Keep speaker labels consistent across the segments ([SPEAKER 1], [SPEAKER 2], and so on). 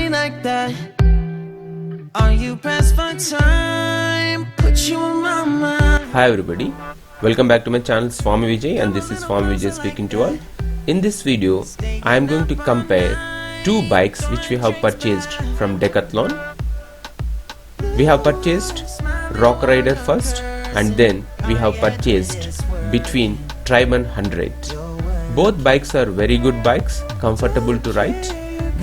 [SPEAKER 1] me like that? Are you pressed for time? Put you on my mind.
[SPEAKER 2] Hi everybody, welcome back to my channel Swami Vijay, and this is Swami Vijay speaking to all. In this video, I am going to compare two bikes which we have purchased from Decathlon. We have purchased Rock Rider first, and then we have purchased Between Triben 100. Both bikes are very good bikes, comfortable to ride.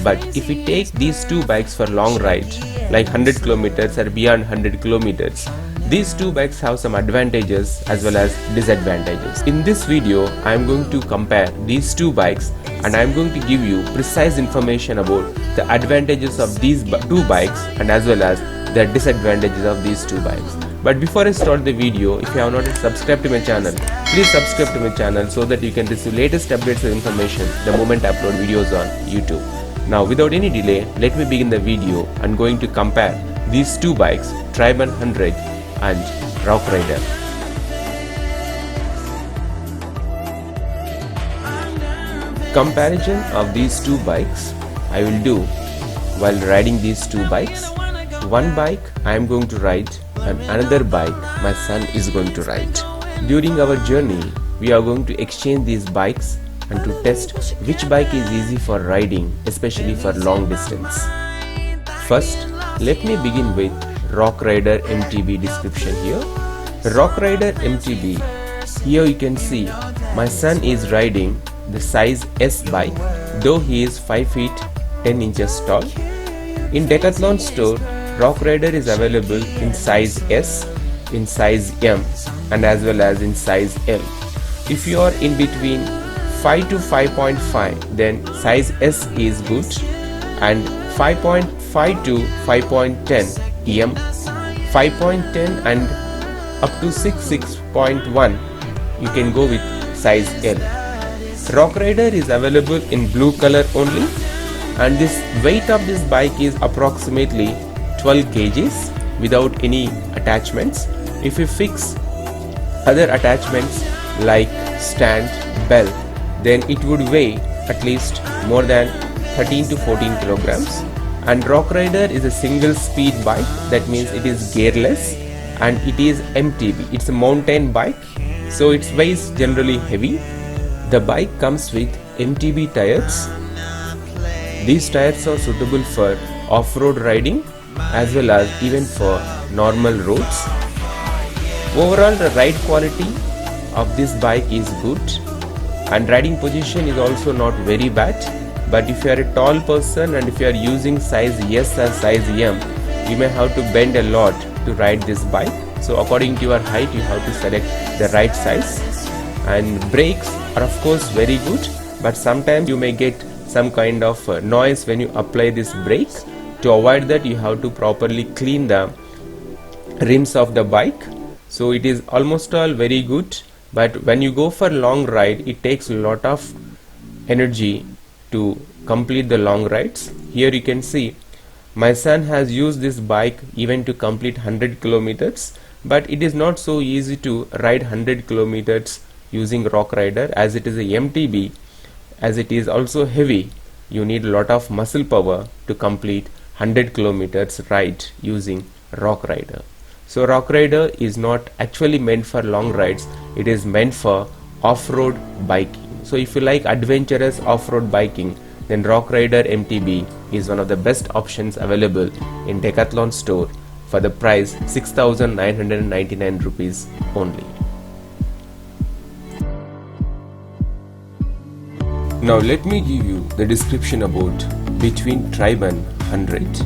[SPEAKER 2] But if we take these two bikes for long ride, like 100 kilometers or beyond 100 kilometers, these two bikes have some advantages as well as disadvantages. In this video, I am going to compare these two bikes, and I am going to give you precise information about the advantages of these two bikes and as well as the disadvantages of these two bikes. But before I start the video, if you have not yet subscribed to my channel, please subscribe to my channel so that you can receive latest updates and information the moment I upload videos on YouTube. Now without any delay, let me begin the video. I'm going to compare these two bikes, Triben 100 and Rock Rider. Comparison of these two bikes I will do while riding these two bikes. One bike I am going to ride and another bike my son is going to ride. During our journey, we are going to exchange these bikes and to test which bike is easy for riding, especially for long distance. First, let me begin with Rock Rider MTB description here. Rock Rider MTB, here you can see my son is riding the size S bike, though he is 5 feet 10 inches tall. In Decathlon store, Rock Rider is available in size S, in size M and as well as in size L. If you are in between 5 to 5.5, then size S is good, and 5.5 to 5.10 M, 5.10 and up to 6.1 you can go with size L. Rock Rider is available in blue color only, and this weight of this bike is approximately 12 kgs without any attachments. If you fix other attachments like stand, bell, then it would weigh at least more than 13 to 14 kilograms. And Rock Rider is a single speed bike, that means it is gearless and it is MTB. It's a mountain bike, so its weight is generally heavy. The bike comes with MTB tires. These tires are suitable for off-road riding as well as even for normal roads. Overall, the ride quality of this bike is good, and riding position is also not very bad. But if you are a tall person and if you are using size S or size M, you may have to bend a lot to ride this bike. So according to your height, you have to select the right size. And brakes are of course very good, but sometimes you may get some kind of noise when you apply this brake. To avoid that, you have to properly clean the rims of the bike. So it is almost all very good, but when you go for long ride, it takes a lot of energy to complete the long rides. Here you can see my son has used this bike even to complete 100 kilometers, but it is not so easy to ride 100 kilometers using Rock Rider, as it is a MTB, as it is also heavy. You need a lot of muscle power to complete 100 kilometers ride using Rock Rider. So Rock Rider is not actually meant for long rides, it is meant for off-road biking. So if you like adventurous off-road biking, then Rock Rider MTB is one of the best options available in Decathlon store for the price 6,999 rupees only. Now let me give you the description about Between Triben 100.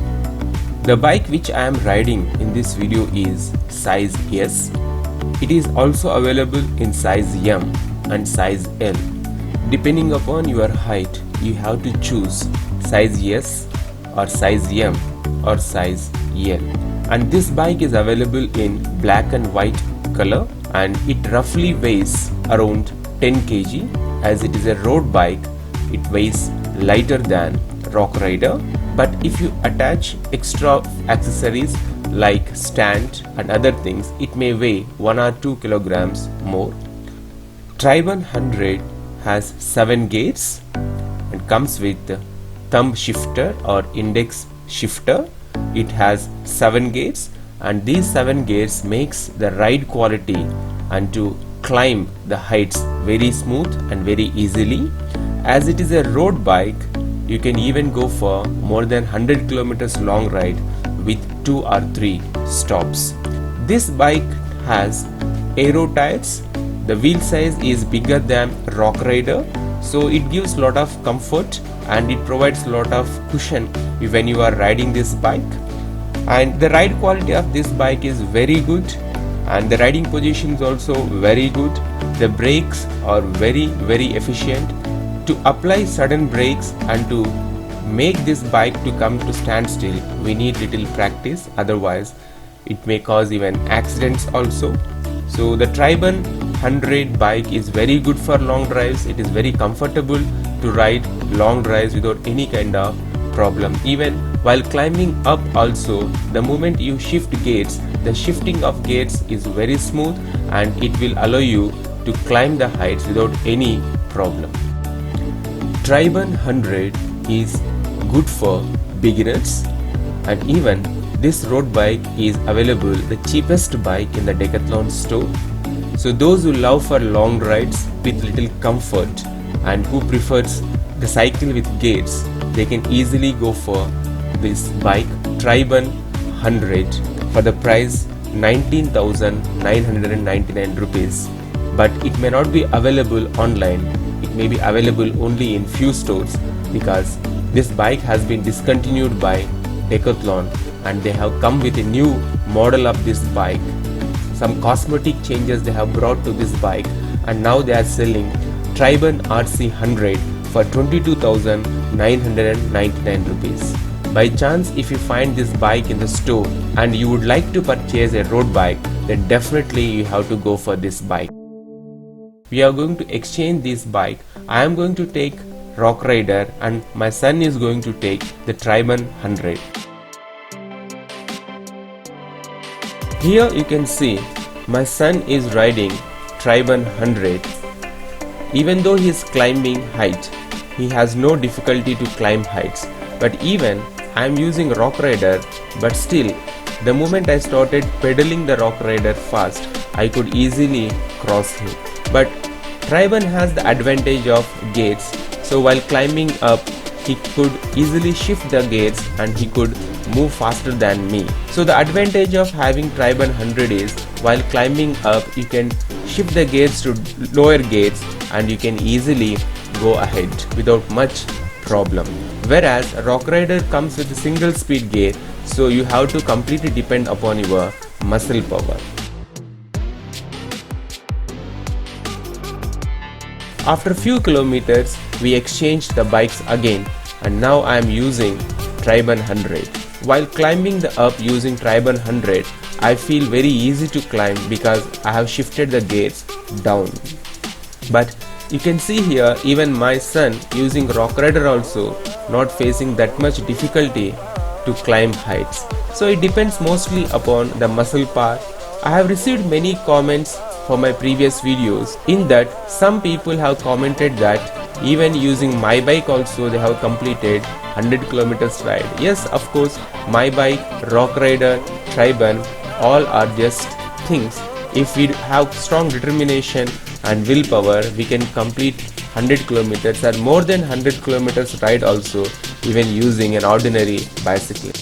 [SPEAKER 2] The bike which I am riding in this video is size S. It is also available in size M and size L. Depending upon your height, you have to choose size S or size M or size L. And this bike is available in black and white color, and it roughly weighs around 10 kg. As it is a road bike, it weighs lighter than Rock Rider, but if you attach extra accessories like stand and other things, it may weigh 1 or 2 kilograms more. Triben 100 has 7 gears and comes with thumb shifter or index shifter. It has 7 gears, and these 7 gears makes the ride quality and to climb the heights very smooth and very easily. As it is a road bike, you can even go for more than 100 kilometers long ride with 2 or 3 stops. This bike has aero tires. The wheel size is bigger than Rock Rider, so it gives lot of comfort and it provides lot of cushion when you are riding this bike. And the ride quality of this bike is very good, and the riding position is also very good. The brakes are very efficient. To apply sudden brakes and to make this bike to come to standstill, we need little practice, otherwise it may cause even accidents also. So the Triben 100 bike is very good for long drives. It is very comfortable to ride long drives without any kind of problem. Even while climbing up also, the moment you shift gears, the shifting of gears is very smooth and it will allow you to climb the heights without any problem. Triben 100 is good for beginners, and even this road bike is available the cheapest bike in the Decathlon store. So those who love for long rides with little comfort and who prefers the cycle with gears, they can easily go for this bike Triben 100 for the price 19,999 rupees. But it may not be available online. It may be available only in few stores because this bike has been discontinued by Decathlon and they have come with a new model of this bike. Some cosmetic changes they have brought to this bike, and now they are selling Triben RC 100 for 22,999 rupees. By chance, if you find this bike in the store and you would like to purchase a road bike, then definitely you have to go for this bike. We are going to exchange this bike. I am going to take Rock Rider and my son is going to take the Triben 100. Here you can see my son is riding Triben 100. Even though he is climbing height, he has no difficulty to climb heights. But even I am using Rock Rider, but still the moment I started pedaling the Rock Rider fast, I could easily cross him. But Triben has the advantage of gears, so while climbing up he could easily shift the gears and he could move faster than me. So the advantage of having Triben 100 is while climbing up you can shift the gears to lower gears and you can easily go ahead without much problem. Whereas Rock Rider comes with a single speed gear, so you have to completely depend upon your muscle power. After few kilometers, we exchanged the bikes again, and now I am using Triben 100. While climbing the up using Triben 100, I feel very easy to climb because I have shifted the gears down. But you can see here, even my son using Rock Rider also not facing that much difficulty to climb heights. So it depends mostly upon the muscle power. I have received many comments for my previous videos. In that, some people have commented that even using my bike also they have completed 100 kilometers ride. Yes, of course, my bike, Rock Rider, Triben, all are just things. If we have strong determination and willpower, we can complete 100 kilometers or more than 100 kilometers ride also, even using an ordinary bicycle.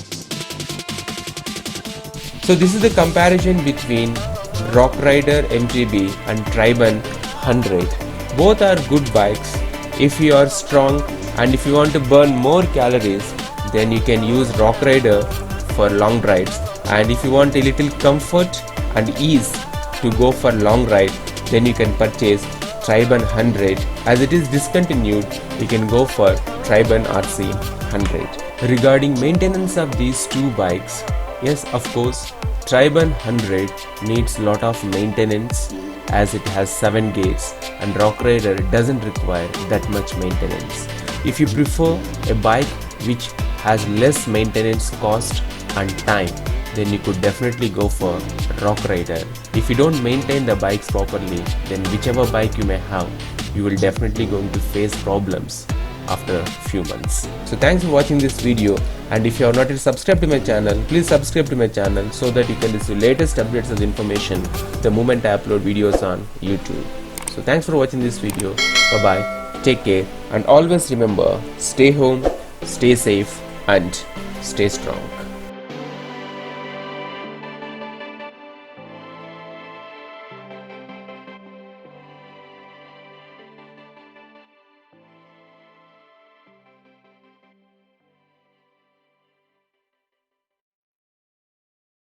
[SPEAKER 2] So this is the comparison between Rock Rider MTB and Triben 100. Both are good bikes. If you are strong and if you want to burn more calories, then you can use Rock Rider for long rides. And if you want a little comfort and ease to go for long ride, then you can purchase Triben 100. As it is discontinued, you can go for Triben RC 100. Regarding maintenance of these two bikes, yes, of course, Triben 100 needs lot of maintenance as it has 7 gears, and Rock Rider doesn't require that much maintenance. If you prefer a bike which has less maintenance cost and time, then you could definitely go for Rock Rider. If you don't maintain the bikes properly, then whichever bike you may have, you will definitely going to face problems. after a few months. So thanks for watching this video, and if you are not yet subscribed to my channel, please subscribe to my channel so that you can receive latest updates and information the moment I upload videos on YouTube. So thanks for watching this video. Bye bye, take care, and always remember, stay home, stay safe and stay strong.